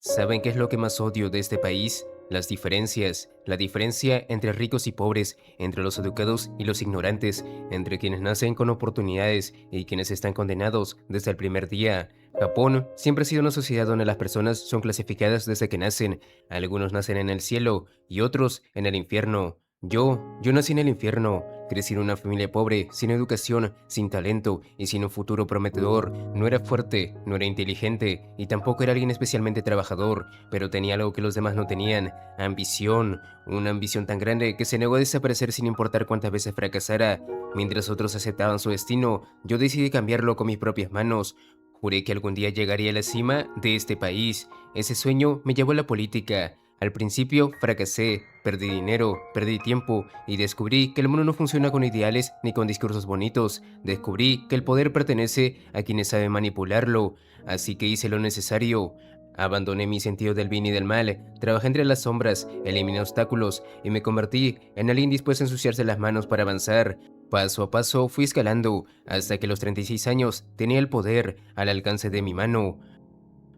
¿Saben qué es lo que más odio de este país? Las diferencias. La diferencia entre ricos y pobres, entre los educados y los ignorantes, entre quienes nacen con oportunidades y quienes están condenados desde el primer día. Japón siempre ha sido una sociedad donde las personas son clasificadas desde que nacen. Algunos nacen en el cielo y otros en el infierno. Yo nací en el infierno, crecí en una familia pobre, sin educación, sin talento y sin un futuro prometedor. No era fuerte, no era inteligente y tampoco era alguien especialmente trabajador, pero tenía algo que los demás no tenían, ambición, una ambición tan grande que se negó a desaparecer sin importar cuántas veces fracasara. Mientras otros aceptaban su destino, yo decidí cambiarlo con mis propias manos. Juré que algún día llegaría a la cima de este país. Ese sueño me llevó a la política. Al principio fracasé, perdí dinero, perdí tiempo y descubrí que el mundo no funciona con ideales ni con discursos bonitos. Descubrí que el poder pertenece a quienes saben manipularlo, así que hice lo necesario. Abandoné mi sentido del bien y del mal, trabajé entre las sombras, eliminé obstáculos y me convertí en alguien dispuesto a ensuciarse las manos para avanzar. Paso a paso fui escalando hasta que a los 36 años tenía el poder al alcance de mi mano.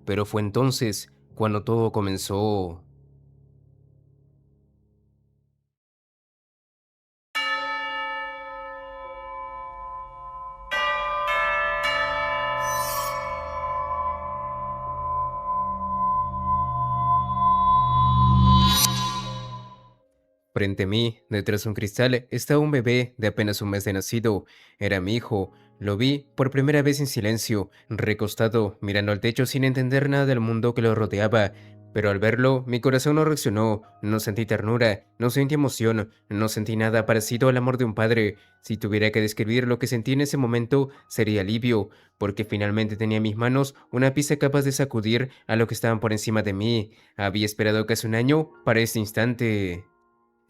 Pero fue entonces cuando todo comenzó. Frente a mí, detrás de un cristal, estaba un bebé de apenas un mes de nacido. Era mi hijo. Lo vi por primera vez en silencio, recostado, mirando al techo sin entender nada del mundo que lo rodeaba. Pero al verlo, mi corazón no reaccionó, no sentí ternura, no sentí emoción, no sentí nada parecido al amor de un padre. Si tuviera que describir lo que sentí en ese momento, sería alivio, porque finalmente tenía en mis manos una pieza capaz de sacudir a lo que estaban por encima de mí. Había esperado casi un año para este instante.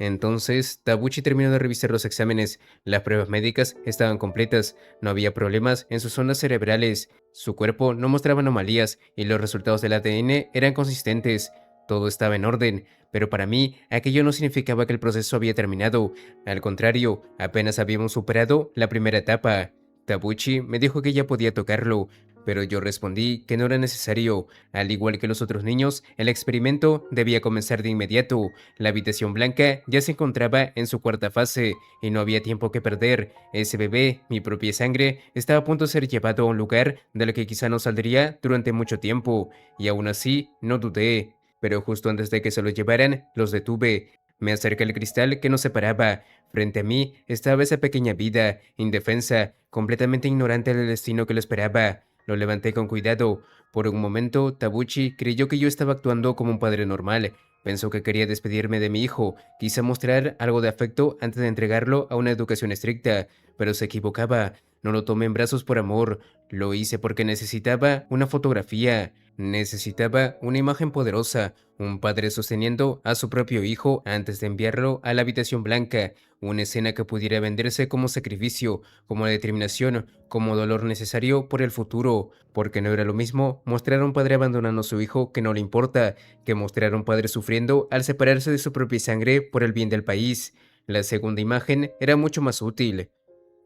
Entonces, Tabuchi terminó de revisar los exámenes. Las pruebas médicas estaban completas, no había problemas en sus zonas cerebrales, su cuerpo no mostraba anomalías y los resultados del ADN eran consistentes. Todo estaba en orden, pero para mí aquello no significaba que el proceso había terminado. Al contrario, apenas habíamos superado la primera etapa. Tabuchi me dijo que ya podía tocarlo, pero yo respondí que no era necesario. Al igual que los otros niños, el experimento debía comenzar de inmediato. La habitación blanca ya se encontraba en su cuarta fase y no había tiempo que perder. Ese bebé, mi propia sangre, estaba a punto de ser llevado a un lugar del que quizá no saldría durante mucho tiempo, y aún así no dudé. Pero justo antes de que se lo llevaran, los detuve. Me acerqué al cristal que nos separaba. Frente a mí estaba esa pequeña vida, indefensa, completamente ignorante del destino que lo esperaba. Lo levanté con cuidado. Por un momento, Tabuchi creyó que yo estaba actuando como un padre normal. Pensó que quería despedirme de mi hijo, quise mostrar algo de afecto antes de entregarlo a una educación estricta, pero se equivocaba. No lo tomé en brazos por amor, lo hice porque necesitaba una fotografía, necesitaba una imagen poderosa, un padre sosteniendo a su propio hijo antes de enviarlo a la habitación blanca, una escena que pudiera venderse como sacrificio, como determinación, como dolor necesario por el futuro, porque no era lo mismo mostrar a un padre abandonando a su hijo que no le importa, que mostrar a un padre sufriendo al separarse de su propia sangre por el bien del país. La segunda imagen era mucho más útil.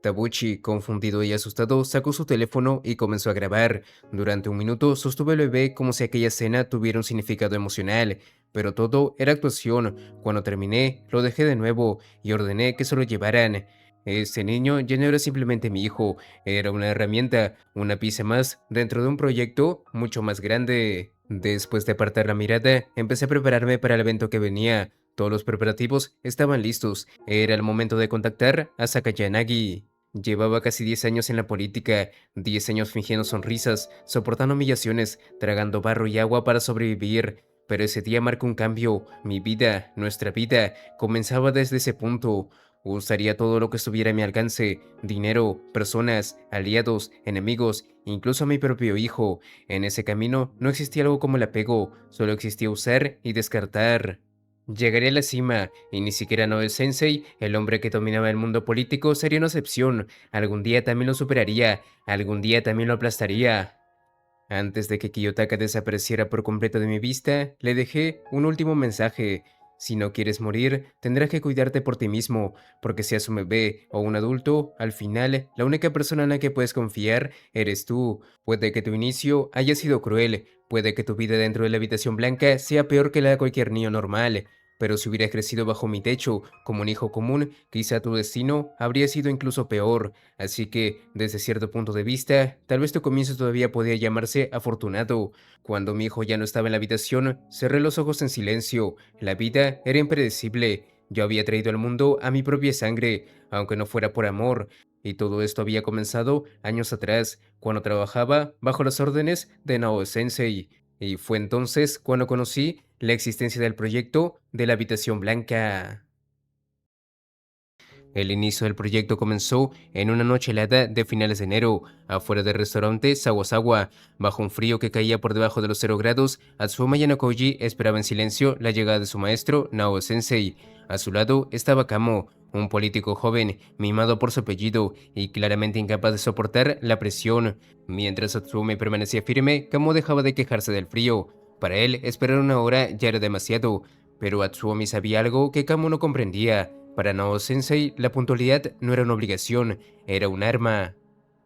Tabuchi, confundido y asustado, sacó su teléfono y comenzó a grabar. Durante un minuto sostuvo el bebé como si aquella escena tuviera un significado emocional, pero todo era actuación. Cuando terminé, lo dejé de nuevo y ordené que se lo llevaran. Ese niño ya no era simplemente mi hijo, era una herramienta, una pieza más dentro de un proyecto mucho más grande. Después de apartar la mirada, empecé a prepararme para el evento que venía. Todos los preparativos estaban listos. Era el momento de contactar a Sakayanagi. Llevaba casi 10 años en la política, 10 años fingiendo sonrisas, soportando humillaciones, tragando barro y agua para sobrevivir. Pero ese día marcó un cambio. Mi vida, nuestra vida, comenzaba desde ese punto. Usaría todo lo que estuviera a mi alcance: dinero, personas, aliados, enemigos, incluso a mi propio hijo. En ese camino no existía algo como el apego, solo existía usar y descartar. Llegaría a la cima, y ni siquiera Noel Sensei, el hombre que dominaba el mundo político, sería una excepción. Algún día también lo superaría, algún día también lo aplastaría. Antes de que Kiyotaka desapareciera por completo de mi vista, le dejé un último mensaje. Si no quieres morir, tendrás que cuidarte por ti mismo, porque seas un bebé o un adulto, al final, la única persona en la que puedes confiar eres tú. Puede que tu inicio haya sido cruel, puede que tu vida dentro de la habitación blanca sea peor que la de cualquier niño normal, pero si hubieras crecido bajo mi techo, como un hijo común, quizá tu destino habría sido incluso peor. Así que, desde cierto punto de vista, tal vez tu comienzo todavía podía llamarse afortunado. Cuando mi hijo ya no estaba en la habitación, cerré los ojos en silencio. La vida era impredecible. Yo había traído al mundo a mi propia sangre, aunque no fuera por amor. Y todo esto había comenzado años atrás, cuando trabajaba bajo las órdenes de Nao Sensei. Y fue entonces cuando conocí la existencia del proyecto de la habitación blanca. El inicio del proyecto comenzó en una noche helada de finales de enero, afuera del restaurante Sawasawa. Bajo un frío que caía por debajo de los 0 grados, Atsuma Yanokoji esperaba en silencio la llegada de su maestro, Nao Sensei. A su lado estaba Kamo, un político joven, mimado por su apellido y claramente incapaz de soportar la presión. Mientras Atsumi permanecía firme, Kamo dejaba de quejarse del frío. Para él, esperar una hora ya era demasiado, pero Atsumi sabía algo que Kamo no comprendía. Para Nao Sensei, la puntualidad no era una obligación, era un arma.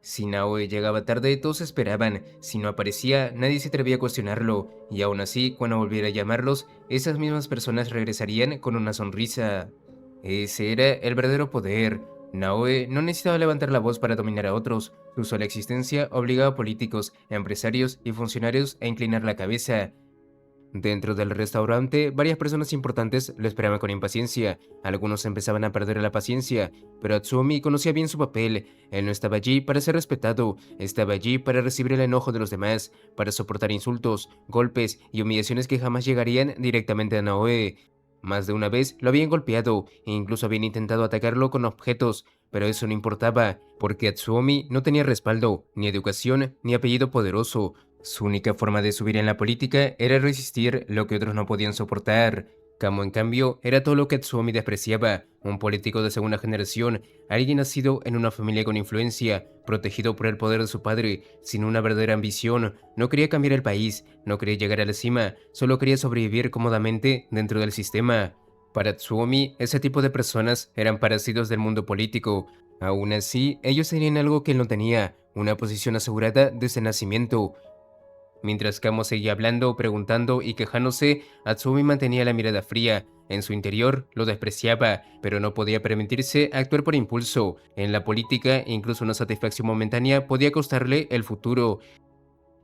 Si Naoe llegaba tarde, todos esperaban. Si no aparecía, nadie se atrevía a cuestionarlo. Y aún así, cuando volviera a llamarlos, esas mismas personas regresarían con una sonrisa. Ese era el verdadero poder. Naoe no necesitaba levantar la voz para dominar a otros. Su sola existencia obligaba a políticos, empresarios y funcionarios a inclinar la cabeza. Dentro del restaurante, varias personas importantes lo esperaban con impaciencia. Algunos empezaban a perder la paciencia, pero Atsumi conocía bien su papel. Él no estaba allí para ser respetado, estaba allí para recibir el enojo de los demás, para soportar insultos, golpes y humillaciones que jamás llegarían directamente a Naoe. Más de una vez lo habían golpeado e incluso habían intentado atacarlo con objetos, pero eso no importaba, porque Atsumi no tenía respaldo, ni educación, ni apellido poderoso. Su única forma de subir en la política era resistir lo que otros no podían soportar. Kamo, en cambio, era todo lo que Tsuomi despreciaba, un político de segunda generación, alguien nacido en una familia con influencia, protegido por el poder de su padre, sin una verdadera ambición, no quería cambiar el país, no quería llegar a la cima, solo quería sobrevivir cómodamente dentro del sistema. Para Tsuomi, ese tipo de personas eran parásitos del mundo político. Aún así, ellos tenían algo que él no tenía, una posición asegurada desde nacimiento. Mientras Kamo seguía hablando, preguntando y quejándose, Atsumi mantenía la mirada fría. En su interior lo despreciaba, pero no podía permitirse actuar por impulso. En la política, incluso una satisfacción momentánea podía costarle el futuro.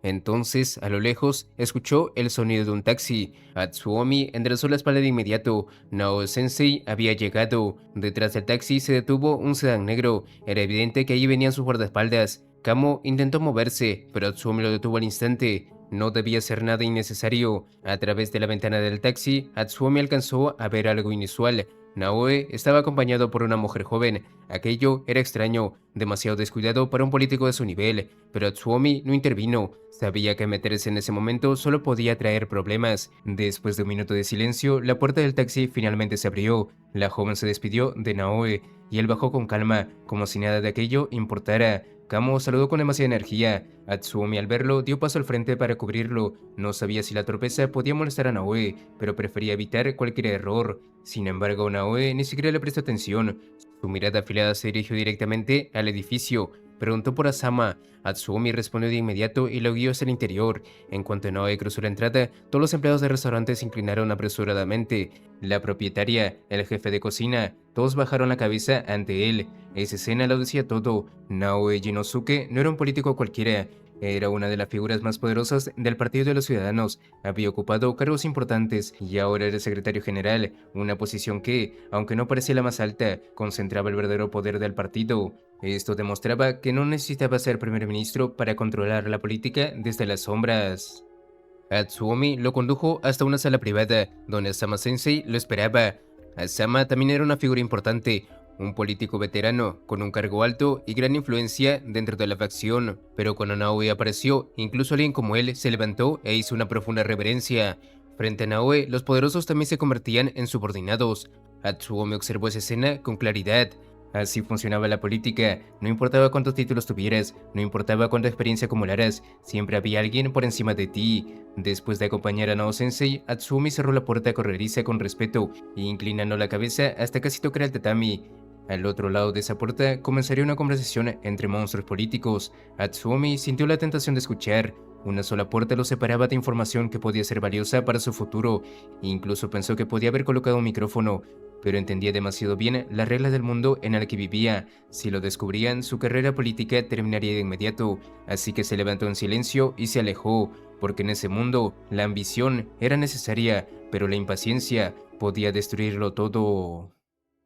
Entonces, a lo lejos, escuchó el sonido de un taxi. Atsuomi enderezó la espalda de inmediato. Nao Sensei había llegado. Detrás del taxi se detuvo un sedán negro. Era evidente que allí venían sus guardaespaldas. Kamo intentó moverse, pero Atsuomi lo detuvo al instante. No debía ser nada innecesario. A través de la ventana del taxi, Atsuomi alcanzó a ver algo inusual. Naoe estaba acompañado por una mujer joven. Aquello era extraño, demasiado descuidado para un político de su nivel, pero Tsuomi no intervino. Sabía que meterse en ese momento solo podía traer problemas. Después de un minuto de silencio, la puerta del taxi finalmente se abrió. La joven se despidió de Naoe y él bajó con calma, como si nada de aquello importara. Kamo saludó con demasiada energía. Atsuomi, al verlo, dio paso al frente para cubrirlo. No sabía si la torpeza podía molestar a Naoe, pero prefería evitar cualquier error. Sin embargo, Naoe ni siquiera le prestó atención. Su mirada afilada se dirigió directamente al edificio. Preguntó por Asama. Atsumi respondió de inmediato y lo guió hacia el interior. En cuanto Naoe cruzó la entrada, todos los empleados del restaurante se inclinaron apresuradamente. La propietaria, el jefe de cocina, todos bajaron la cabeza ante él. Esa escena lo decía todo. Naoe Jinosuke no era un político cualquiera. Era una de las figuras más poderosas del Partido de los Ciudadanos, había ocupado cargos importantes y ahora era secretario general, una posición que, aunque no parecía la más alta, concentraba el verdadero poder del partido. Esto demostraba que no necesitaba ser primer ministro para controlar la política desde las sombras. Atsuomi lo condujo hasta una sala privada, donde Asama Sensei lo esperaba. Asama también era una figura importante, un político veterano, con un cargo alto y gran influencia dentro de la facción, pero cuando Naoe apareció, incluso alguien como él se levantó e hizo una profunda reverencia. Frente a Naoe, los poderosos también se convertían en subordinados. Atsuomi observó esa escena con claridad. Así funcionaba la política, no importaba cuántos títulos tuvieras, no importaba cuánta experiencia acumularas, siempre había alguien por encima de ti. Después de acompañar a Nao Sensei, Atsumi cerró la puerta corrediza con respeto, inclinando la cabeza hasta casi tocar el tatami. Al otro lado de esa puerta comenzaría una conversación entre monstruos políticos. Atsumi sintió la tentación de escuchar. Una sola puerta lo separaba de información que podía ser valiosa para su futuro. Incluso pensó que podía haber colocado un micrófono, pero entendía demasiado bien las reglas del mundo en el que vivía. Si lo descubrían, su carrera política terminaría de inmediato, así que se levantó en silencio y se alejó, porque en ese mundo la ambición era necesaria, pero la impaciencia podía destruirlo todo.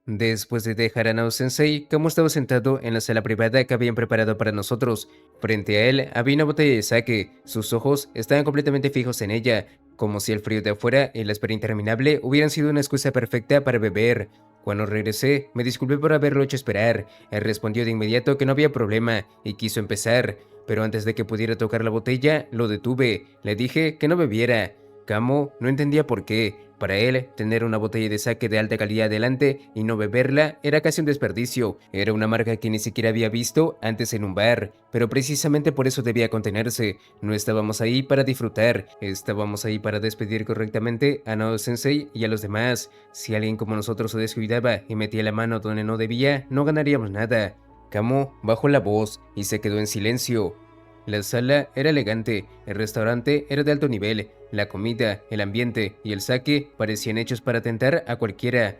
Después de dejar a Nao Sensei, Kamo estaba sentado en la sala privada que habían preparado para nosotros. Frente a él había una botella de sake, sus ojos estaban completamente fijos en ella, como si el frío de afuera y la espera interminable hubieran sido una excusa perfecta para beber. Cuando regresé, me disculpé por haberlo hecho esperar. Él respondió de inmediato que no había problema y quiso empezar, pero antes de que pudiera tocar la botella, lo detuve. Le dije que no bebiera. Kamo no entendía por qué. Para él, tener una botella de sake de alta calidad delante y no beberla era casi un desperdicio. Era una marca que ni siquiera había visto antes en un bar, pero precisamente por eso debía contenerse. No estábamos ahí para disfrutar, estábamos ahí para despedir correctamente a Nao Sensei y a los demás. Si alguien como nosotros se descuidaba y metía la mano donde no debía, no ganaríamos nada. Kamo bajó la voz y se quedó en silencio. La sala era elegante, el restaurante era de alto nivel, la comida, el ambiente y el sake parecían hechos para tentar a cualquiera.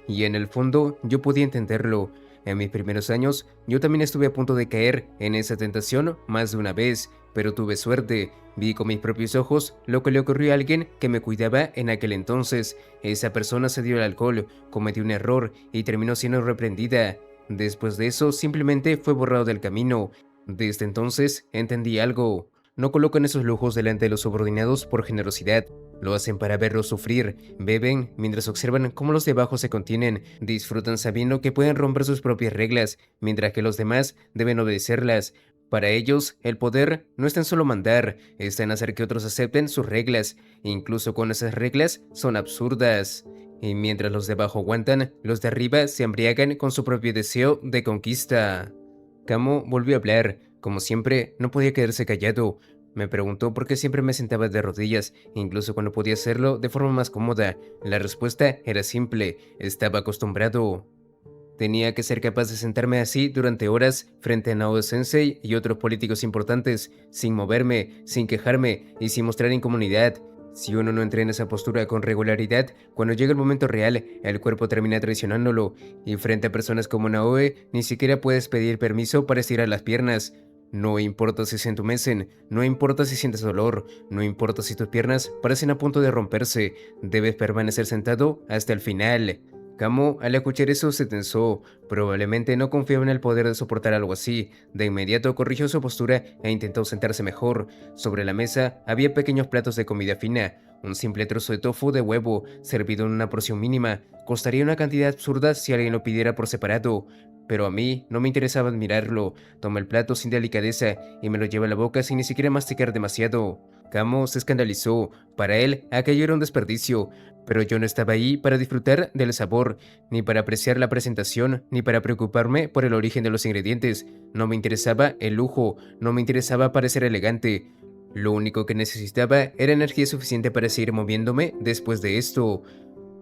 Y en el fondo yo podía entenderlo. En mis primeros años yo también estuve a punto de caer en esa tentación más de una vez, pero tuve suerte. Vi con mis propios ojos lo que le ocurrió a alguien que me cuidaba en aquel entonces. Esa persona se dio al alcohol, cometió un error y terminó siendo reprendida. Después de eso simplemente fue borrado del camino. Desde entonces entendí algo. No colocan esos lujos delante de los subordinados por generosidad. Lo hacen para verlos sufrir. Beben mientras observan cómo los de abajo se contienen. Disfrutan sabiendo que pueden romper sus propias reglas, mientras que los demás deben obedecerlas. Para ellos, el poder no está en solo mandar, está en hacer que otros acepten sus reglas, incluso cuando esas reglas son absurdas. Y mientras los de abajo aguantan, los de arriba se embriagan con su propio deseo de conquista. Kamo volvió a hablar. Como siempre, no podía quedarse callado. Me preguntó por qué siempre me sentaba de rodillas, incluso cuando podía hacerlo de forma más cómoda. La respuesta era simple, estaba acostumbrado. Tenía que ser capaz de sentarme así durante horas frente a Nao Sensei y otros políticos importantes, sin moverme, sin quejarme y sin mostrar incomodidad. Si uno no entrena esa postura con regularidad, cuando llega el momento real, el cuerpo termina traicionándolo, y frente a personas como Naoe, ni siquiera puedes pedir permiso para estirar las piernas. No importa si se entumecen, no importa si sientes dolor, no importa si tus piernas parecen a punto de romperse, debes permanecer sentado hasta el final. Kamo, al escuchar eso, se tensó. Probablemente no confiaba en el poder de soportar algo así. De inmediato corrigió su postura e intentó sentarse mejor. Sobre la mesa había pequeños platos de comida fina. Un simple trozo de tofu de huevo, servido en una porción mínima, costaría una cantidad absurda si alguien lo pidiera por separado. Pero a mí no me interesaba admirarlo. Tomé el plato sin delicadeza y me lo llevé a la boca sin ni siquiera masticar demasiado. Kamo se escandalizó. Para él, aquello era un desperdicio. Pero yo no estaba ahí para disfrutar del sabor, ni para apreciar la presentación, ni para preocuparme por el origen de los ingredientes. No me interesaba el lujo, no me interesaba parecer elegante. Lo único que necesitaba era energía suficiente para seguir moviéndome después de esto.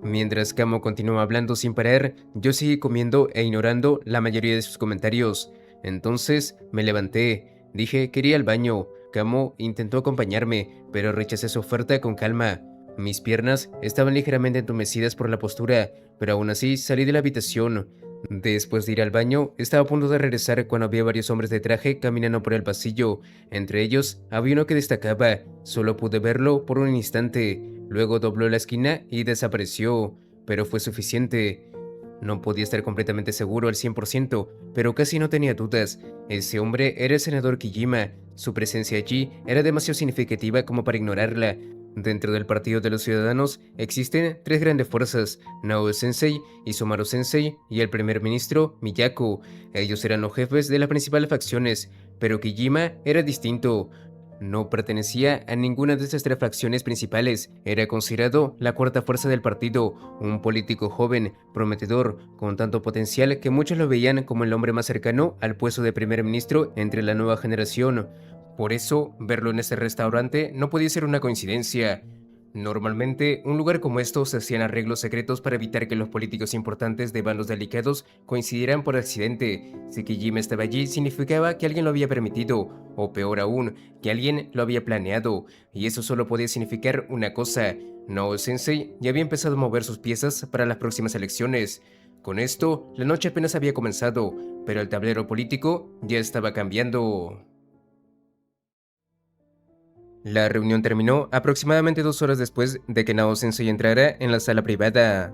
Mientras Kamo continuaba hablando sin parar, yo seguí comiendo e ignorando la mayoría de sus comentarios. Entonces me levanté, dije que iría al baño. Kamo intentó acompañarme, pero rechacé su oferta con calma. Mis piernas estaban ligeramente entumecidas por la postura, pero aún así salí de la habitación. Después de ir al baño, estaba a punto de regresar cuando había varios hombres de traje caminando por el pasillo. Entre ellos, había uno que destacaba. Solo pude verlo por un instante. Luego dobló la esquina y desapareció, pero fue suficiente. No podía estar completamente seguro al 100%, pero casi no tenía dudas. Ese hombre era el senador Kijima. Su presencia allí era demasiado significativa como para ignorarla. Dentro del Partido de los Ciudadanos existen tres grandes fuerzas, Nao Sensei, Isomaru Sensei y el primer ministro Miyako. Ellos eran los jefes de las principales facciones, pero Kijima era distinto. No pertenecía a ninguna de estas tres facciones principales. Era considerado la cuarta fuerza del partido, un político joven, prometedor, con tanto potencial que muchos lo veían como el hombre más cercano al puesto de primer ministro entre la nueva generación. Por eso, verlo en ese restaurante no podía ser una coincidencia. Normalmente, un lugar como estos se hacían arreglos secretos para evitar que los políticos importantes de bandos delicados coincidieran por accidente. Si Kijima estaba allí, significaba que alguien lo había permitido, o peor aún, que alguien lo había planeado, y eso solo podía significar una cosa: Nao Sensei ya había empezado a mover sus piezas para las próximas elecciones. Con esto, la noche apenas había comenzado, pero el tablero político ya estaba cambiando. La reunión terminó aproximadamente 2 horas después de que Nao Sensei entrara en la sala privada.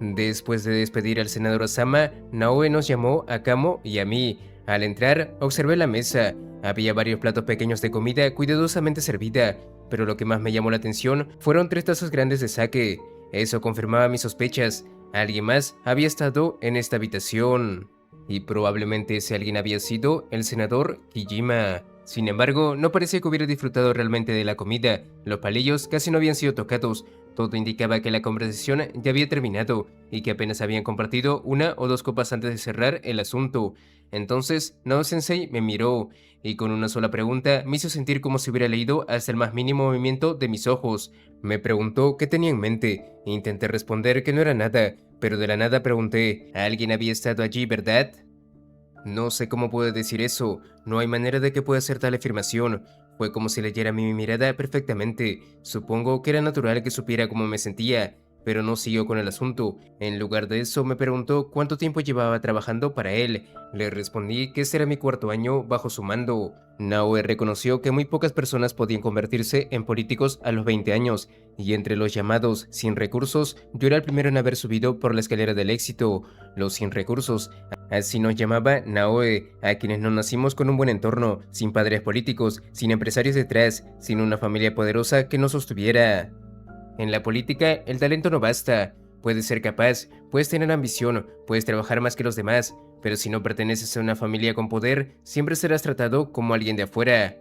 Después de despedir al senador Asama, Naoe nos llamó a Kamo y a mí. Al entrar, observé la mesa. Había varios platos pequeños de comida cuidadosamente servida, pero lo que más me llamó la atención fueron 3 tazas grandes de sake. Eso confirmaba mis sospechas. Alguien más había estado en esta habitación. Y probablemente ese alguien había sido el senador Kijima. Sin embargo, no parecía que hubiera disfrutado realmente de la comida. Los palillos casi no habían sido tocados. Todo indicaba que la conversación ya había terminado y que apenas habían compartido 1 o 2 copas antes de cerrar el asunto. Entonces, Nao Sensei me miró y con una sola pregunta me hizo sentir como si hubiera leído hasta el más mínimo movimiento de mis ojos. Me preguntó qué tenía en mente. Intenté responder que no era nada, pero de la nada pregunté: ¿alguien había estado allí, verdad? No sé cómo puedo decir eso, no hay manera de que pueda hacer tal afirmación. Fue como si leyera mi mirada perfectamente. Supongo que era natural que supiera cómo me sentía, pero no siguió con el asunto. En lugar de eso, me preguntó cuánto tiempo llevaba trabajando para él. Le respondí que ese era mi cuarto año bajo su mando. Naoe reconoció que muy pocas personas podían convertirse en políticos a los 20 años, y entre los llamados sin recursos, yo era el primero en haber subido por la escalera del éxito. Los sin recursos, así nos llamaba Naoe, a quienes no nacimos con un buen entorno, sin padres políticos, sin empresarios detrás, sin una familia poderosa que nos sostuviera. En la política, el talento no basta. Puedes ser capaz, puedes tener ambición, puedes trabajar más que los demás, pero si no perteneces a una familia con poder, siempre serás tratado como alguien de afuera.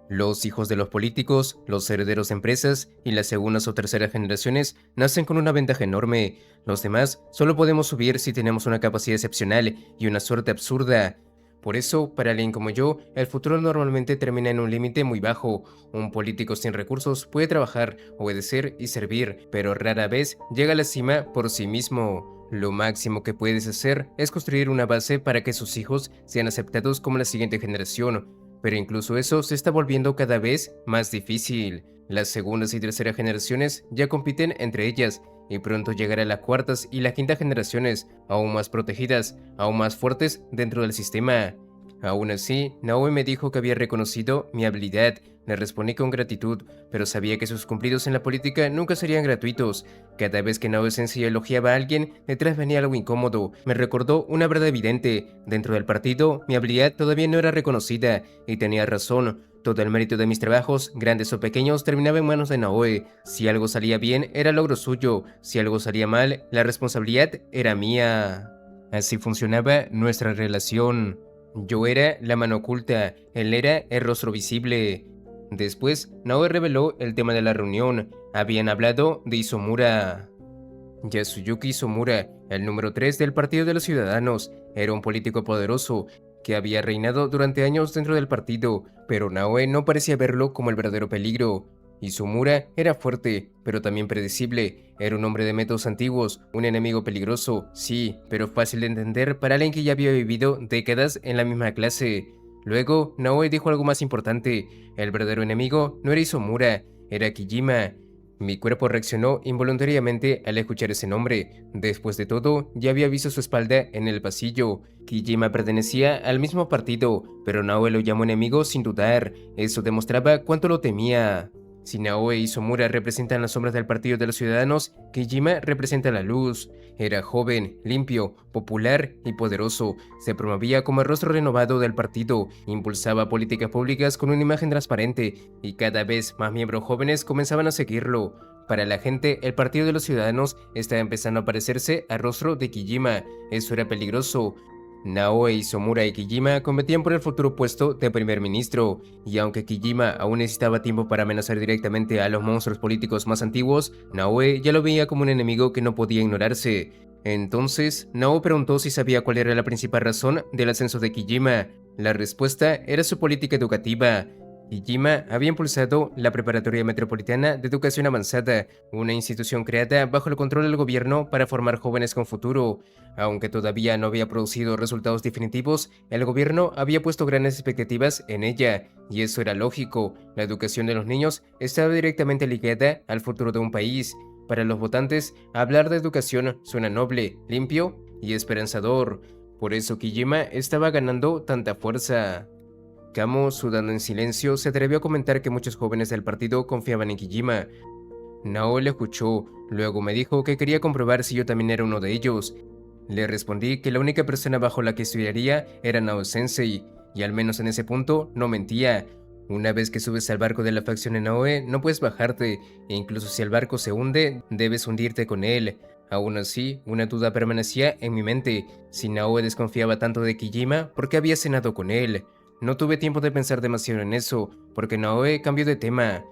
Los hijos de los políticos, los herederos de empresas y las segundas o terceras generaciones nacen con una ventaja enorme. Los demás solo podemos subir si tenemos una capacidad excepcional y una suerte absurda. Por eso, para alguien como yo, el futuro normalmente termina en un límite muy bajo. Un político sin recursos puede trabajar, obedecer y servir, pero rara vez llega a la cima por sí mismo. Lo máximo que puedes hacer es construir una base para que sus hijos sean aceptados como la siguiente generación, pero incluso eso se está volviendo cada vez más difícil. Las segundas y terceras generaciones ya compiten entre ellas, y pronto llegará las cuartas y las quintas generaciones, aún más protegidas, aún más fuertes dentro del sistema. Aún así, Naomi me dijo que había reconocido mi habilidad. Le respondí con gratitud, pero sabía que sus cumplidos en la política nunca serían gratuitos. Cada vez que Naomi Sensei elogiaba a alguien, detrás venía algo incómodo. Me recordó una verdad evidente: dentro del partido, mi habilidad todavía no era reconocida, y tenía razón. Todo el mérito de mis trabajos, grandes o pequeños, terminaba en manos de Naoe. Si algo salía bien, era logro suyo. Si algo salía mal, la responsabilidad era mía. Así funcionaba nuestra relación. Yo era la mano oculta, él era el rostro visible. Después, Naoe reveló el tema de la reunión. Habían hablado de Isomura. Yasuyuki Isomura, el número 3 del Partido de los Ciudadanos, era un político poderoso que había reinado durante años dentro del partido, pero Naoe no parecía verlo como el verdadero peligro. Isomura era fuerte, pero también predecible. Era un hombre de métodos antiguos, un enemigo peligroso, sí, pero fácil de entender para alguien que ya había vivido décadas en la misma clase. Luego, Naoe dijo algo más importante: el verdadero enemigo no era Isomura, era Kijima. Mi cuerpo reaccionó involuntariamente al escuchar ese nombre. Después de todo, ya había visto su espalda en el pasillo. Kijima pertenecía al mismo partido, pero Naoe lo llamó enemigo sin dudar. Eso demostraba cuánto lo temía. Si Naoe y Isomura representan las sombras del Partido de los Ciudadanos, Kijima representa la luz. Era joven, limpio, popular y poderoso. Se promovía como el rostro renovado del partido, impulsaba políticas públicas con una imagen transparente, y cada vez más miembros jóvenes comenzaban a seguirlo. Para la gente, el Partido de los Ciudadanos estaba empezando a parecerse al rostro de Kijima. Eso era peligroso. Naoe, Isomura y Kijima competían por el futuro puesto de primer ministro, y aunque Kijima aún necesitaba tiempo para amenazar directamente a los monstruos políticos más antiguos, Naoe ya lo veía como un enemigo que no podía ignorarse. Entonces, Nao preguntó si sabía cuál era la principal razón del ascenso de Kijima. La respuesta era su política educativa. Kijima había impulsado la Preparatoria Metropolitana de Educación Avanzada, una institución creada bajo el control del gobierno para formar jóvenes con futuro. Aunque todavía no había producido resultados definitivos, el gobierno había puesto grandes expectativas en ella, y eso era lógico. La educación de los niños estaba directamente ligada al futuro de un país. Para los votantes, hablar de educación suena noble, limpio y esperanzador. Por eso Kijima estaba ganando tanta fuerza. Kamo, sudando en silencio, se atrevió a comentar que muchos jóvenes del partido confiaban en Kijima. Nao le escuchó, luego me dijo que quería comprobar si yo también era uno de ellos. Le respondí que la única persona bajo la que estudiaría era Nao Sensei, y al menos en ese punto no mentía. Una vez que subes al barco de la facción en Naoe, no puedes bajarte, e incluso si el barco se hunde, debes hundirte con él. Aún así, una duda permanecía en mi mente. Si Naoe desconfiaba tanto de Kijima, ¿por qué había cenado con él? No tuve tiempo de pensar demasiado en eso, porque Naoe cambió de tema.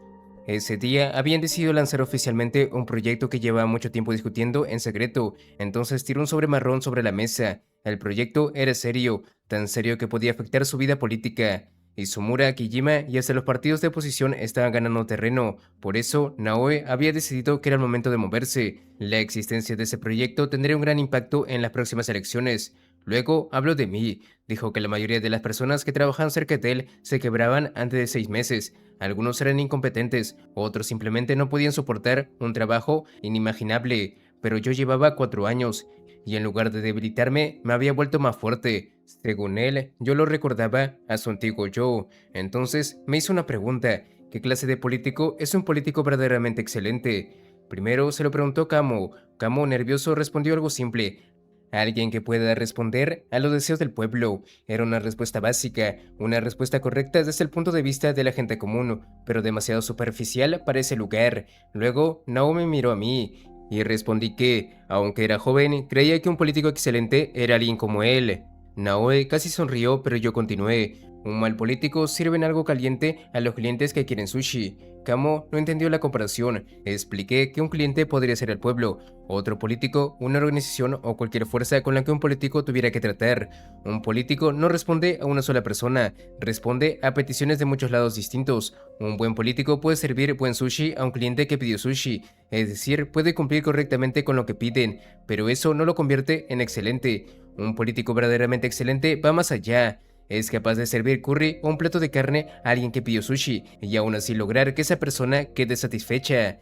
Ese día habían decidido lanzar oficialmente un proyecto que llevaba mucho tiempo discutiendo en secreto, entonces tiró un sobre marrón sobre la mesa. El proyecto era serio, tan serio que podía afectar su vida política. Isomura, Kijima y hasta los partidos de oposición estaban ganando terreno, por eso Naoe había decidido que era el momento de moverse. La existencia de ese proyecto tendría un gran impacto en las próximas elecciones. Luego habló de mí, dijo que la mayoría de las personas que trabajaban cerca de él se quebraban antes de 6 meses. Algunos eran incompetentes, otros simplemente no podían soportar un trabajo inimaginable, pero yo llevaba 4 años, y en lugar de debilitarme, me había vuelto más fuerte. Según él, yo lo recordaba a su antiguo yo. Entonces me hizo una pregunta: ¿qué clase de político es un político verdaderamente excelente? Primero se lo preguntó Kamo. Kamo, nervioso, respondió algo simple: alguien que pueda responder a los deseos del pueblo. Era una respuesta básica, una respuesta correcta desde el punto de vista de la gente común, pero demasiado superficial para ese lugar. Luego, Naomi miró a mí y respondí que, aunque era joven, creía que un político excelente era alguien como él. Naoe casi sonrió, pero yo continué. Un mal político sirve en algo caliente a los clientes que quieren sushi. Kamo no entendió la comparación. Expliqué que un cliente podría ser el pueblo, otro político, una organización o cualquier fuerza con la que un político tuviera que tratar. Un político no responde a una sola persona, responde a peticiones de muchos lados distintos. Un buen político puede servir buen sushi a un cliente que pidió sushi, es decir, puede cumplir correctamente con lo que piden, pero eso no lo convierte en excelente. Un político verdaderamente excelente va más allá. Es capaz de servir curry o un plato de carne a alguien que pidió sushi y aún así lograr que esa persona quede satisfecha.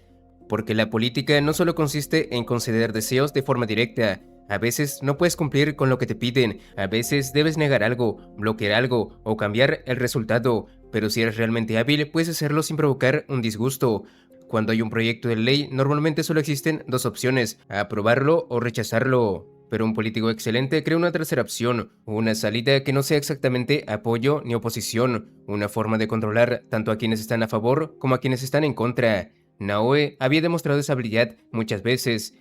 Porque la política no solo consiste en conceder deseos de forma directa. A veces no puedes cumplir con lo que te piden, a veces debes negar algo, bloquear algo o cambiar el resultado, pero si eres realmente hábil puedes hacerlo sin provocar un disgusto. Cuando hay un proyecto de ley, normalmente solo existen dos opciones: aprobarlo o rechazarlo. Pero un político excelente crea una tercera opción, una salida que no sea exactamente apoyo ni oposición, una forma de controlar tanto a quienes están a favor como a quienes están en contra. Naoe había demostrado esa habilidad muchas veces.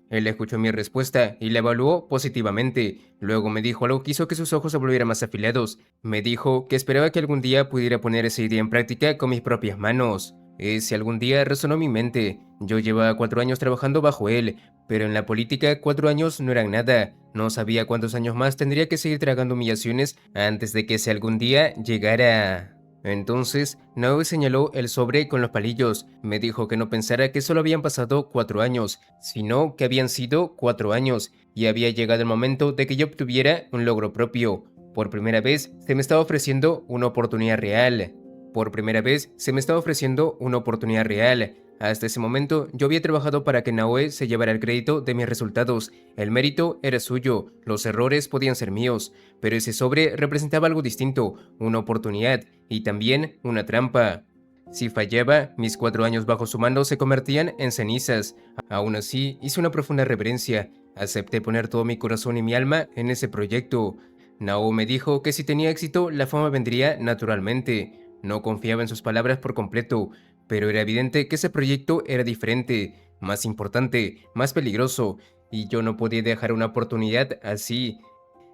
Él escuchó mi respuesta y la evaluó positivamente. Luego me dijo algo que hizo que sus ojos se volvieran más afilados. Me dijo que esperaba que algún día pudiera poner esa idea en práctica con mis propias manos. Ese algún día resonó en mi mente. Yo llevaba 4 años trabajando bajo él, pero en la política 4 años no eran nada. No sabía cuántos años más tendría que seguir tragando humillaciones antes de que ese algún día llegara. Entonces, Naoe señaló el sobre con los palillos. Me dijo que no pensara que solo habían pasado 4 años, sino que habían sido 4 años, y había llegado el momento de que yo obtuviera un logro propio. Por primera vez se me estaba ofreciendo una oportunidad real. Por primera vez se me estaba ofreciendo una oportunidad real. Hasta ese momento yo había trabajado para que Naoe se llevara el crédito de mis resultados. El mérito era suyo, los errores podían ser míos, pero ese sobre representaba algo distinto, una oportunidad y también una trampa. Si fallaba, mis 4 años bajo su mando se convertían en cenizas. Aún así, hice una profunda reverencia. Acepté poner todo mi corazón y mi alma en ese proyecto. Nao me dijo que si tenía éxito, la fama vendría naturalmente. No confiaba en sus palabras por completo, pero era evidente que ese proyecto era diferente, más importante, más peligroso, y yo no podía dejar una oportunidad así.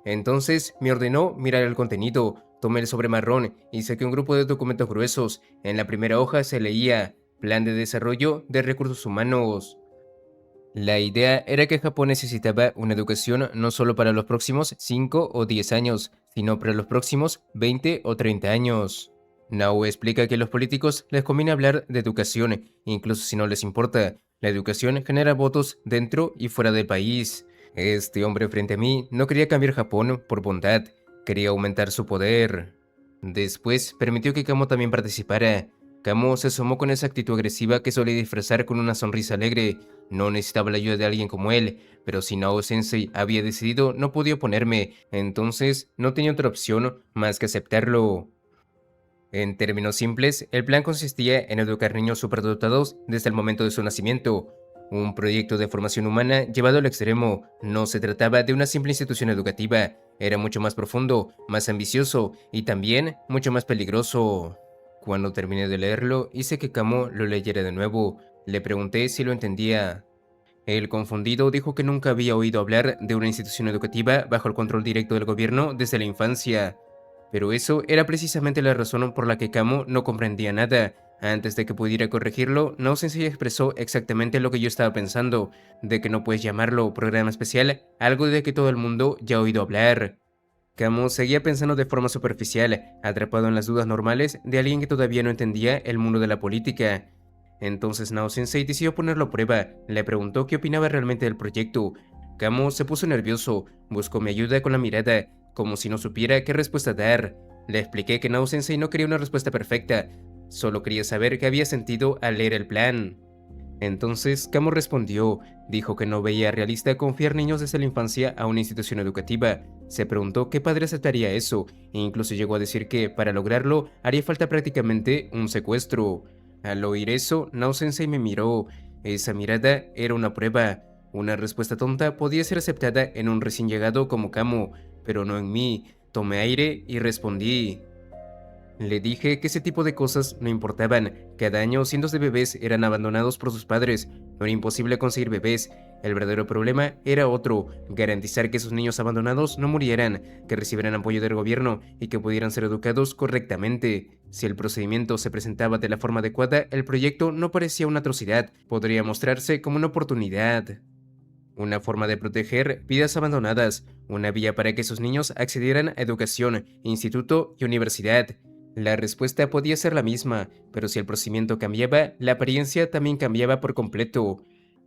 Entonces me ordenó mirar el contenido, tomé el sobre marrón y saqué un grupo de documentos gruesos. En la primera hoja se leía Plan de Desarrollo de Recursos Humanos. La idea era que Japón necesitaba una educación no solo para los próximos 5 o 10 años, sino para los próximos 20 o 30 años. Nao explica que a los políticos les conviene hablar de educación, incluso si no les importa. La educación genera votos dentro y fuera del país. Este hombre frente a mí no quería cambiar Japón por bondad, quería aumentar su poder. Después permitió que Kamo también participara. Kamo se asomó con esa actitud agresiva que suele disfrazar con una sonrisa alegre. No necesitaba la ayuda de alguien como él, pero si Nao Sensei había decidido, no podía oponerme, entonces no tenía otra opción más que aceptarlo. En términos simples, el plan consistía en educar niños superdotados desde el momento de su nacimiento. Un proyecto de formación humana llevado al extremo. No se trataba de una simple institución educativa, era mucho más profundo, más ambicioso y también mucho más peligroso. Cuando terminé de leerlo, hice que Kamo lo leyera de nuevo. Le pregunté si lo entendía. El confundido dijo que nunca había oído hablar de una institución educativa bajo el control directo del gobierno desde la infancia. Pero eso era precisamente la razón por la que Kamo no comprendía nada. Antes de que pudiera corregirlo, Nao Sensei expresó exactamente lo que yo estaba pensando, de que no puedes llamarlo programa especial, algo de que todo el mundo ya ha oído hablar. Kamo seguía pensando de forma superficial, atrapado en las dudas normales de alguien que todavía no entendía el mundo de la política. Entonces Nao Sensei decidió ponerlo a prueba, le preguntó qué opinaba realmente del proyecto. Kamo se puso nervioso, buscó mi ayuda con la mirada, como si no supiera qué respuesta dar. Le expliqué que Nao Sensei no quería una respuesta perfecta, solo quería saber qué había sentido al leer el plan. Entonces Kamo respondió, dijo que no veía realista confiar niños desde la infancia a una institución educativa. Se preguntó qué padre aceptaría eso, e incluso llegó a decir que, para lograrlo, haría falta prácticamente un secuestro. Al oír eso, Nao Sensei me miró. Esa mirada era una prueba. Una respuesta tonta podía ser aceptada en un recién llegado como Kamo, pero no en mí. Tomé aire y respondí. Le dije que ese tipo de cosas no importaban. Cada año cientos de bebés eran abandonados por sus padres. No era imposible conseguir bebés. El verdadero problema era otro, garantizar que esos niños abandonados no murieran, que recibieran apoyo del gobierno y que pudieran ser educados correctamente. Si el procedimiento se presentaba de la forma adecuada, el proyecto no parecía una atrocidad, podría mostrarse como una oportunidad. Una forma de proteger vidas abandonadas, una vía para que esos niños accedieran a educación, instituto y universidad. La respuesta podía ser la misma, pero si el procedimiento cambiaba, la apariencia también cambiaba por completo.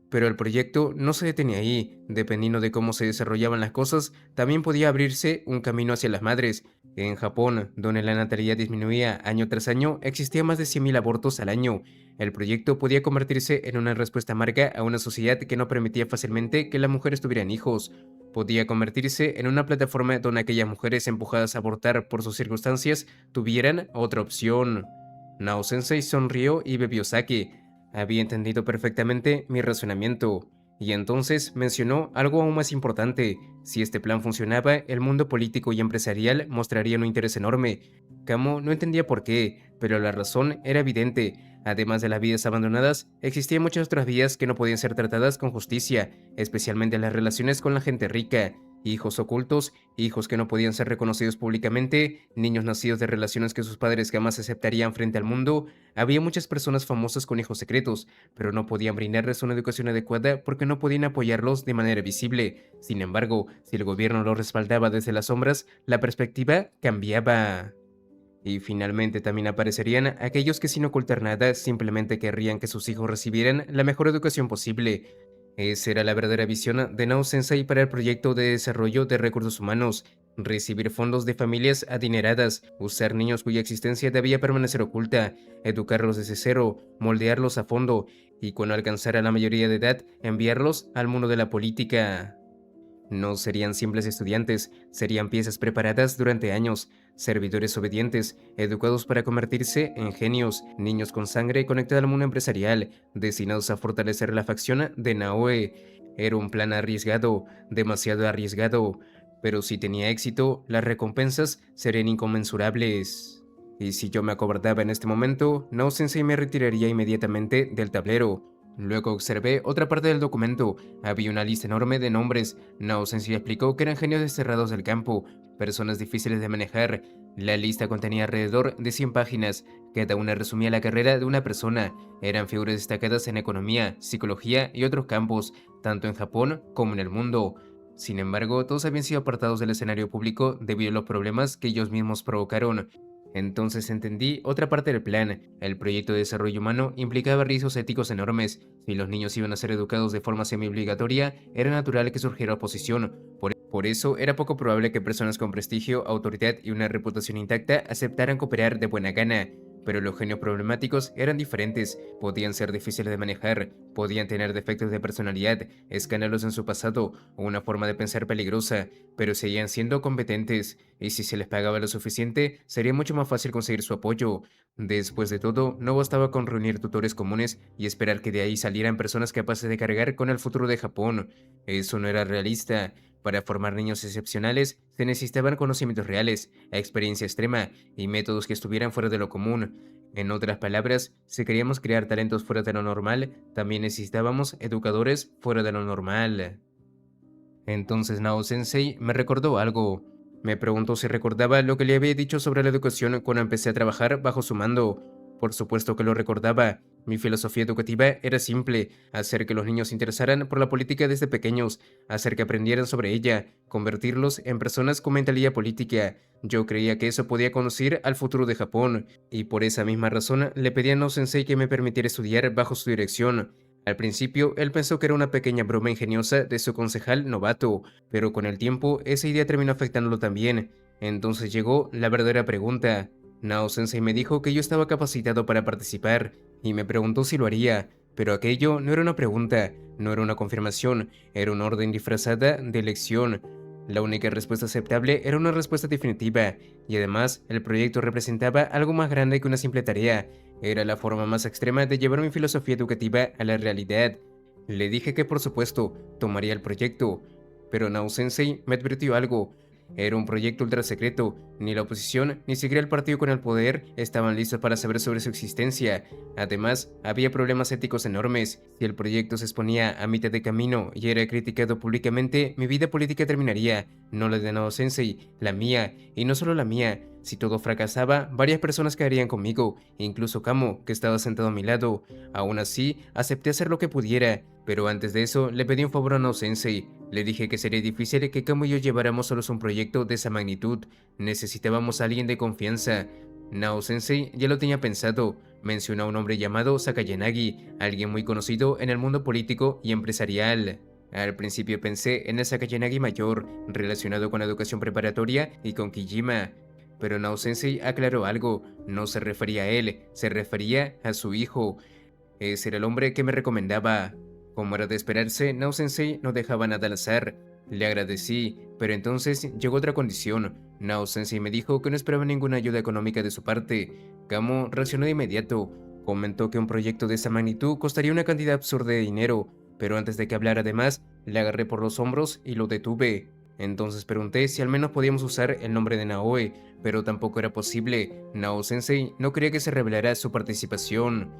Pero el proyecto no se detenía ahí, dependiendo de cómo se desarrollaban las cosas, también podía abrirse un camino hacia las madres. En Japón, donde la natalidad disminuía año tras año, existían más de 100.000 abortos al año. El proyecto podía convertirse en una respuesta amarga a una sociedad que no permitía fácilmente que las mujeres tuvieran hijos. Podía convertirse en una plataforma donde aquellas mujeres empujadas a abortar por sus circunstancias tuvieran otra opción. Nao Sensei sonrió y bebió sake. Había entendido perfectamente mi razonamiento, y entonces mencionó algo aún más importante. Si este plan funcionaba, el mundo político y empresarial mostraría un interés enorme. Kamo no entendía por qué, pero la razón era evidente. Además de las vidas abandonadas, existían muchas otras vías que no podían ser tratadas con justicia, especialmente las relaciones con la gente rica. Hijos ocultos, hijos que no podían ser reconocidos públicamente, niños nacidos de relaciones que sus padres jamás aceptarían frente al mundo. Había muchas personas famosas con hijos secretos, pero no podían brindarles una educación adecuada porque no podían apoyarlos de manera visible. Sin embargo, si el gobierno los respaldaba desde las sombras, la perspectiva cambiaba. Y finalmente también aparecerían aquellos que sin ocultar nada simplemente querrían que sus hijos recibieran la mejor educación posible. Esa era la verdadera visión de Nao Sensei para el proyecto de desarrollo de recursos humanos: recibir fondos de familias adineradas, usar niños cuya existencia debía permanecer oculta, educarlos desde cero, moldearlos a fondo y cuando alcanzara la mayoría de edad, enviarlos al mundo de la política. No serían simples estudiantes, serían piezas preparadas durante años, servidores obedientes, educados para convertirse en genios, niños con sangre conectada al mundo empresarial, destinados a fortalecer la facción de Naoe. Era un plan arriesgado, demasiado arriesgado, pero si tenía éxito, las recompensas serían inconmensurables. Y si yo me acobardaba en este momento, Nao Sensei me retiraría inmediatamente del tablero. Luego observé otra parte del documento. Había una lista enorme de nombres. Nao Sensei explicó que eran genios desterrados del campo, personas difíciles de manejar. La lista contenía alrededor de 100 páginas. Cada una resumía la carrera de una persona. Eran figuras destacadas en economía, psicología y otros campos, tanto en Japón como en el mundo. Sin embargo, todos habían sido apartados del escenario público debido a los problemas que ellos mismos provocaron. Entonces entendí otra parte del plan. El proyecto de desarrollo humano implicaba riesgos éticos enormes. Si los niños iban a ser educados de forma semi-obligatoria, era natural que surgiera oposición. Por eso era poco probable que personas con prestigio, autoridad y una reputación intacta aceptaran cooperar de buena gana. Pero los genios problemáticos eran diferentes, podían ser difíciles de manejar, podían tener defectos de personalidad, escándalos en su pasado o una forma de pensar peligrosa, pero seguían siendo competentes, y si se les pagaba lo suficiente, sería mucho más fácil conseguir su apoyo. Después de todo, no bastaba con reunir tutores comunes y esperar que de ahí salieran personas capaces de cargar con el futuro de Japón. Eso no era realista. Para formar niños excepcionales se necesitaban conocimientos reales, experiencia extrema y métodos que estuvieran fuera de lo común. En otras palabras, si queríamos crear talentos fuera de lo normal, también necesitábamos educadores fuera de lo normal. Entonces Nao Sensei me recordó algo. Me preguntó si recordaba lo que le había dicho sobre la educación cuando empecé a trabajar bajo su mando. Por supuesto que lo recordaba. Mi filosofía educativa era simple: hacer que los niños se interesaran por la política desde pequeños, hacer que aprendieran sobre ella, convertirlos en personas con mentalidad política. Yo creía que eso podía conducir al futuro de Japón, y por esa misma razón le pedí a Nao Sensei que me permitiera estudiar bajo su dirección. Al principio, él pensó que era una pequeña broma ingeniosa de su concejal novato, pero con el tiempo esa idea terminó afectándolo también. Entonces llegó la verdadera pregunta. Nao Sensei me dijo que yo estaba capacitado para participar, y me preguntó si lo haría, pero aquello no era una pregunta, no era una confirmación, era una orden disfrazada de elección. La única respuesta aceptable era una respuesta definitiva, y además el proyecto representaba algo más grande que una simple tarea. Era la forma más extrema de llevar mi filosofía educativa a la realidad. Le dije que por supuesto tomaría el proyecto, pero Nao Sensei me advirtió algo. Era un proyecto ultra secreto, ni la oposición ni siquiera el partido con el poder estaban listos para saber sobre su existencia. Además, había problemas éticos enormes. Si el proyecto se exponía a mitad de camino y era criticado públicamente, mi vida política terminaría, no la de Nao Sensei, la mía, y no solo la mía. Si todo fracasaba, varias personas caerían conmigo, incluso Kamo, que estaba sentado a mi lado. Aún así, acepté hacer lo que pudiera, pero antes de eso le pedí un favor a Nao Sensei. Le dije que sería difícil que Kamo y yo lleváramos solos un proyecto de esa magnitud. Necesitábamos a alguien de confianza. Nao Sensei ya lo tenía pensado. Mencionó a un hombre llamado Sakayanagi, alguien muy conocido en el mundo político y empresarial. Al principio pensé en el Sakayanagi mayor, relacionado con la educación preparatoria y con Kijima. Pero Nao Sensei aclaró algo: no se refería a él, se refería a su hijo. Ese era el hombre que me recomendaba. Como era de esperarse, Nao Sensei no dejaba nada al azar. Le agradecí, pero entonces llegó otra condición. Nao Sensei me dijo que no esperaba ninguna ayuda económica de su parte. Kamo reaccionó de inmediato. Comentó que un proyecto de esa magnitud costaría una cantidad absurda de dinero, pero antes de que hablara de más, le agarré por los hombros y lo detuve. Entonces pregunté si al menos podíamos usar el nombre de Naoe, pero tampoco era posible. Nao Sensei no quería que se revelara su participación.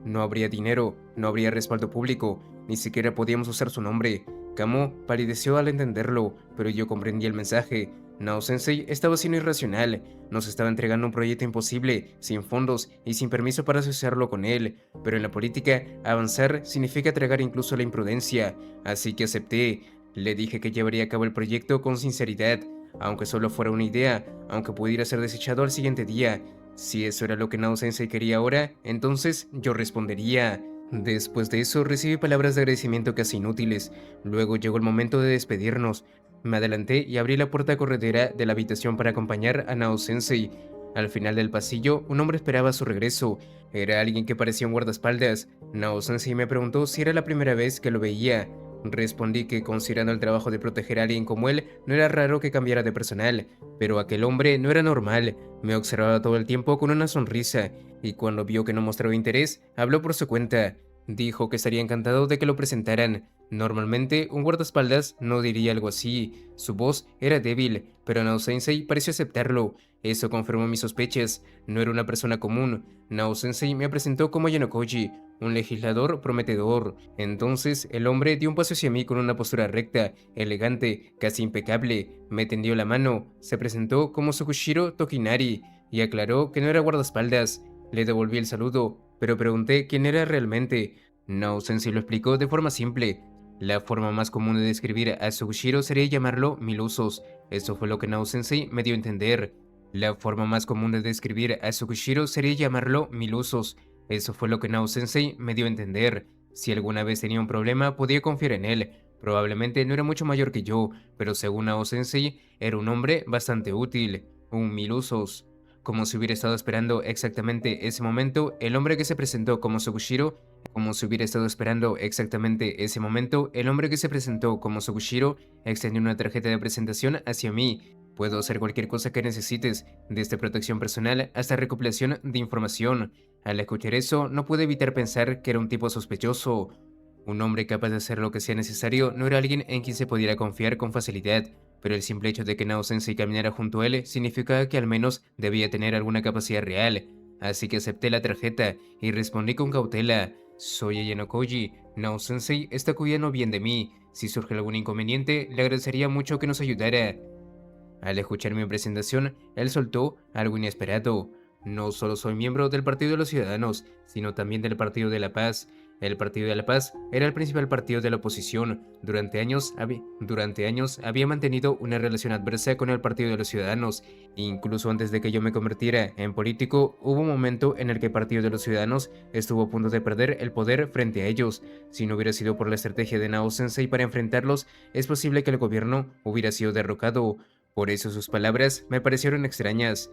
No habría dinero, no habría respaldo público, ni siquiera podíamos usar su nombre. Kamo palideció al entenderlo, pero yo comprendí el mensaje. Nao Sensei estaba siendo irracional, nos estaba entregando un proyecto imposible, sin fondos y sin permiso para asociarlo con él, pero en la política, avanzar significa tragar incluso la imprudencia, así que acepté. Le dije que llevaría a cabo el proyecto con sinceridad, aunque solo fuera una idea, aunque pudiera ser desechado al siguiente día. Si eso era lo que Nao Sensei quería ahora, entonces yo respondería. Después de eso recibí palabras de agradecimiento casi inútiles. Luego llegó el momento de despedirnos. Me adelanté y abrí la puerta corredera de la habitación para acompañar a Nao Sensei. Al final del pasillo, un hombre esperaba su regreso. Era alguien que parecía un guardaespaldas. Nao Sensei me preguntó si era la primera vez que lo veía. Respondí que, considerando el trabajo de proteger a alguien como él, no era raro que cambiara de personal, pero aquel hombre no era normal. Me observaba todo el tiempo con una sonrisa, y cuando vio que no mostraba interés, habló por su cuenta. Dijo que estaría encantado de que lo presentaran. Normalmente, un guardaespaldas no diría algo así. Su voz era débil, pero Nao Sensei pareció aceptarlo. Eso confirmó mis sospechas. No era una persona común. Nao Sensei me presentó como Yanokoji, un legislador prometedor. Entonces, el hombre dio un paso hacia mí con una postura recta, elegante, casi impecable. Me tendió la mano, se presentó como Tsukushiro Tokinari y aclaró que no era guardaespaldas. Le devolví el saludo, pero pregunté quién era realmente. Nao Sensei lo explicó de forma simple. La forma más común de describir a Tsukushiro sería llamarlo mil usos. Eso fue lo que Nao Sensei me dio a entender. La forma más común de describir a Tsukushiro sería llamarlo mil usos. Eso fue lo que Nao Sensei me dio a entender. Si alguna vez tenía un problema, podía confiar en él. Probablemente no era mucho mayor que yo, pero según Nao Sensei, era un hombre bastante útil. Un mil usos. Como si hubiera estado esperando exactamente ese momento, el hombre que se presentó como Tsukushiro como si hubiera estado esperando exactamente ese momento, el hombre que se presentó como Tsukushiro extendió una tarjeta de presentación hacia mí. Puedo hacer cualquier cosa que necesites, desde protección personal hasta recopilación de información. Al escuchar eso, no pude evitar pensar que era un tipo sospechoso. Un hombre capaz de hacer lo que sea necesario no era alguien en quien se pudiera confiar con facilidad, pero el simple hecho de que Nao Sensei caminara junto a él significaba que al menos debía tener alguna capacidad real. Así que acepté la tarjeta y respondí con cautela. Soy Ayano Koji. Nao Sensei está cuidando bien de mí. Si surge algún inconveniente, le agradecería mucho que nos ayudara. Al escuchar mi presentación, él soltó algo inesperado. No solo soy miembro del Partido de los Ciudadanos, sino también del Partido de la Paz. El Partido de la Paz era el principal partido de la oposición. Durante años había mantenido una relación adversa con el Partido de los Ciudadanos. Incluso antes de que yo me convirtiera en político, hubo un momento en el que el Partido de los Ciudadanos estuvo a punto de perder el poder frente a ellos. Si no hubiera sido por la estrategia de Nao Sensei para enfrentarlos, es posible que el gobierno hubiera sido derrocado. Por eso sus palabras me parecieron extrañas.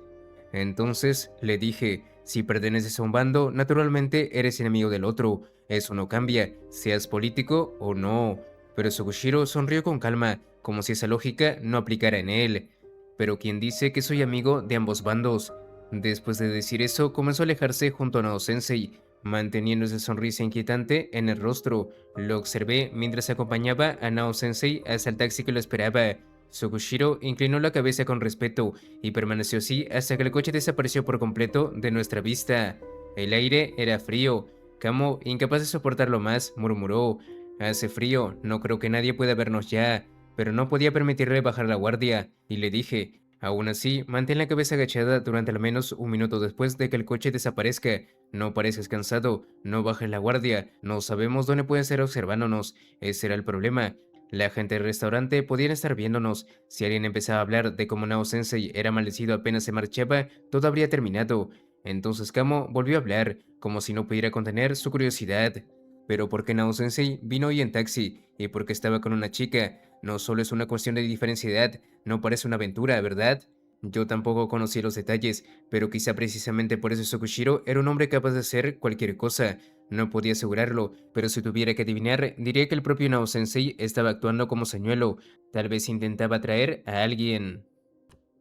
Entonces le dije, si perteneces a un bando, naturalmente eres enemigo del otro. Eso no cambia, seas político o no. Pero Tsukushiro sonrió con calma, como si esa lógica no aplicara en él. Pero ¿quién dice que soy amigo de ambos bandos? Después de decir eso, comenzó a alejarse junto a Nao Sensei, manteniendo esa sonrisa inquietante en el rostro. Lo observé mientras acompañaba a Nao Sensei hasta el taxi que lo esperaba. Tsukushiro inclinó la cabeza con respeto y permaneció así hasta que el coche desapareció por completo de nuestra vista. El aire era frío. Kamo, incapaz de soportarlo más, murmuró: «Hace frío, no creo que nadie pueda vernos ya», pero no podía permitirle bajar la guardia, y le dije: «Aún así, mantén la cabeza agachada durante al menos un minuto después de que el coche desaparezca. No pareces cansado, no bajes la guardia, no sabemos dónde pueden estar observándonos, ese era el problema». La gente del restaurante podían estar viéndonos. Si alguien empezaba a hablar de cómo Nao Sensei era maldecido apenas se marchaba, todo habría terminado. Entonces Kamo volvió a hablar, como si no pudiera contener su curiosidad. Pero ¿por qué Nao Sensei vino hoy en taxi? ¿Y por qué estaba con una chica? No solo es una cuestión de diferencia de edad, no parece una aventura, ¿verdad? Yo tampoco conocí los detalles, pero quizá precisamente por eso Tsukushiro era un hombre capaz de hacer cualquier cosa. No podía asegurarlo, pero si tuviera que adivinar, diría que el propio Nao Sensei estaba actuando como señuelo. Tal vez intentaba atraer a alguien.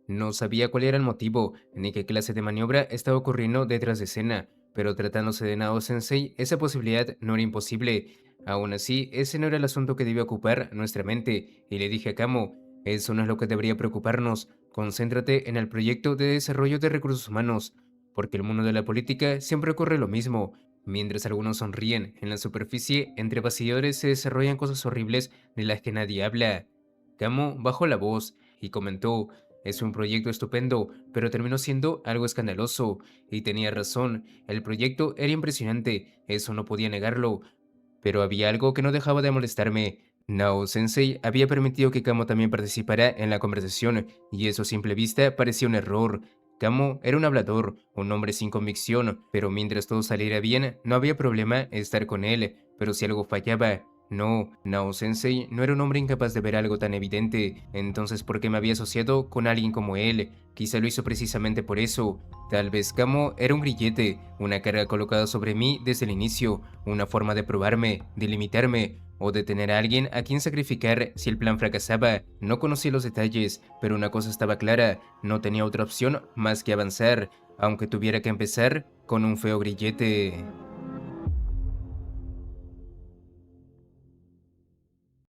No sabía cuál era el motivo, ni qué clase de maniobra estaba ocurriendo detrás de escena, pero tratándose de Nao Sensei, esa posibilidad no era imposible. Aún así, ese no era el asunto que debía ocupar nuestra mente, y le dije a Kamo: «Eso no es lo que debería preocuparnos, concéntrate en el proyecto de desarrollo de recursos humanos, porque el mundo de la política siempre ocurre lo mismo. Mientras algunos sonríen, en la superficie, entre bastidores se desarrollan cosas horribles de las que nadie habla». Kamo bajó la voz y comentó: «Es un proyecto estupendo, pero terminó siendo algo escandaloso». Y tenía razón, el proyecto era impresionante, eso no podía negarlo. Pero había algo que no dejaba de molestarme. Nao Sensei había permitido que Kamo también participara en la conversación, y eso a simple vista parecía un error. Kamo era un hablador, un hombre sin convicción, pero mientras todo saliera bien, no había problema estar con él. Pero si algo fallaba, no, Nao Sensei no era un hombre incapaz de ver algo tan evidente. Entonces, ¿por qué me había asociado con alguien como él? Quizá lo hizo precisamente por eso. Tal vez Kamo era un grillete, una carga colocada sobre mí desde el inicio, una forma de probarme, de limitarme, o de tener a alguien a quien sacrificar si el plan fracasaba. No conocía los detalles, pero una cosa estaba clara: no tenía otra opción más que avanzar, aunque tuviera que empezar con un feo grillete.